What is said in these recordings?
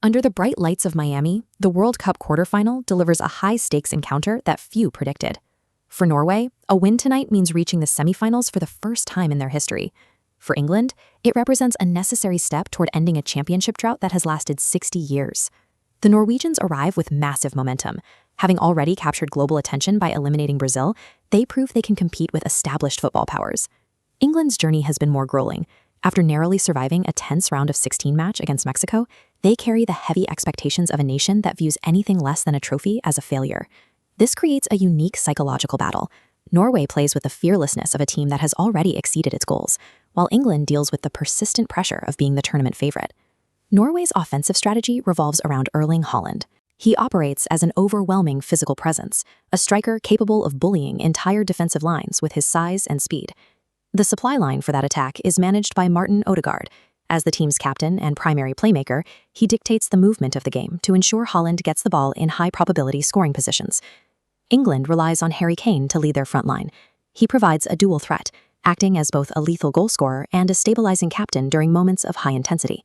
Under the bright lights of Miami, the World Cup quarterfinal delivers a high-stakes encounter that few predicted. For Norway, a win tonight means reaching the semifinals for the first time in their history. For England, it represents a necessary step toward ending a championship drought that has lasted 60 years. The Norwegians arrive with massive momentum. Having already captured global attention by eliminating Brazil, they prove they can compete with established football powers. England's journey has been more grueling. After narrowly surviving a tense round of 16 match against Mexico, they carry the heavy expectations of a nation that views anything less than a trophy as a failure. This creates a unique psychological battle. Norway plays with the fearlessness of a team that has already exceeded its goals, while England deals with the persistent pressure of being the tournament favorite. Norway's offensive strategy revolves around Erling Haaland. He operates as an overwhelming physical presence, a striker capable of bullying entire defensive lines with his size and speed. The supply line for that attack is managed by Odegaard. As the team's captain and primary playmaker, he dictates the movement of the game to ensure Haaland gets the ball in high-probability scoring positions. England relies on Harry Kane to lead their front line. He provides a dual threat, acting as both a lethal goalscorer and a stabilizing captain during moments of high intensity.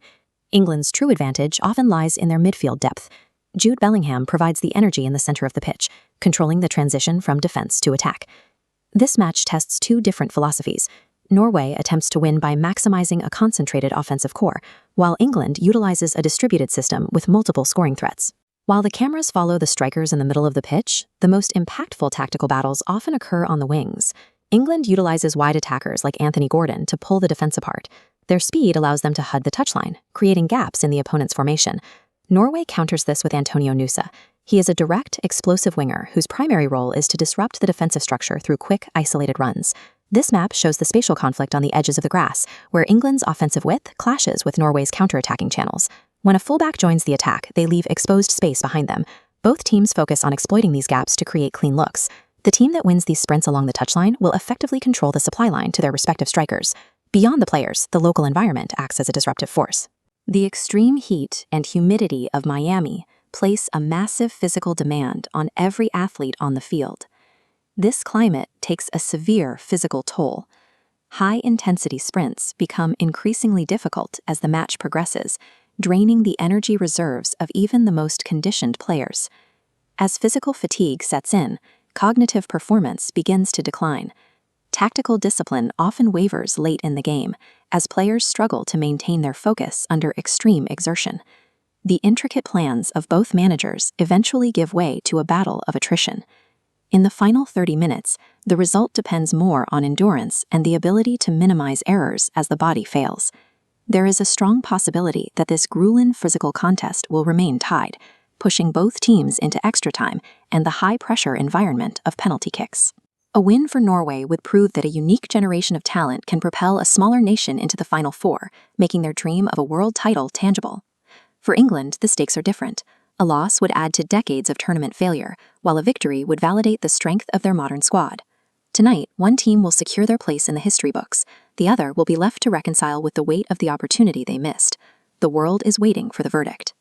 England's true advantage often lies in their midfield depth. Jude Bellingham provides the energy in the center of the pitch, controlling the transition from defense to attack. This match tests two different philosophies. Norway attempts to win by maximizing a concentrated offensive core, while England utilizes a distributed system with multiple scoring threats. While the cameras follow the strikers in the middle of the pitch, the most impactful tactical battles often occur on the wings. England utilizes wide attackers like Anthony Gordon to pull the defense apart. Their speed allows them to HUD the touchline, creating gaps in the opponent's formation. Norway counters this with Antonio Nusa. He is a direct, explosive winger whose primary role is to disrupt the defensive structure through quick, isolated runs. This map shows the spatial conflict on the edges of the grass, where England's offensive width clashes with Norway's counter-attacking channels. When a fullback joins the attack, they leave exposed space behind them. Both teams focus on exploiting these gaps to create clean looks. The team that wins these sprints along the touchline will effectively control the supply line to their respective strikers. Beyond the players, the local environment acts as a disruptive force. The extreme heat and humidity of Miami place a massive physical demand on every athlete on the field. This climate takes a severe physical toll. High-intensity sprints become increasingly difficult as the match progresses, draining the energy reserves of even the most conditioned players. As physical fatigue sets in, cognitive performance begins to decline. Tactical discipline often wavers late in the game, as players struggle to maintain their focus under extreme exertion. The intricate plans of both managers eventually give way to a battle of attrition. In the final 30 minutes, the result depends more on endurance and the ability to minimize errors as the body fails. There is a strong possibility that this grueling physical contest will remain tied, pushing both teams into extra time and the high-pressure environment of penalty kicks. A win for Norway would prove that a unique generation of talent can propel a smaller nation into the Final Four, making their dream of a world title tangible. For England, the stakes are different. A loss would add to decades of tournament failure, while a victory would validate the strength of their modern squad. Tonight, one team will secure their place in the history books. The other will be left to reconcile with the weight of the opportunity they missed. The world is waiting for the verdict.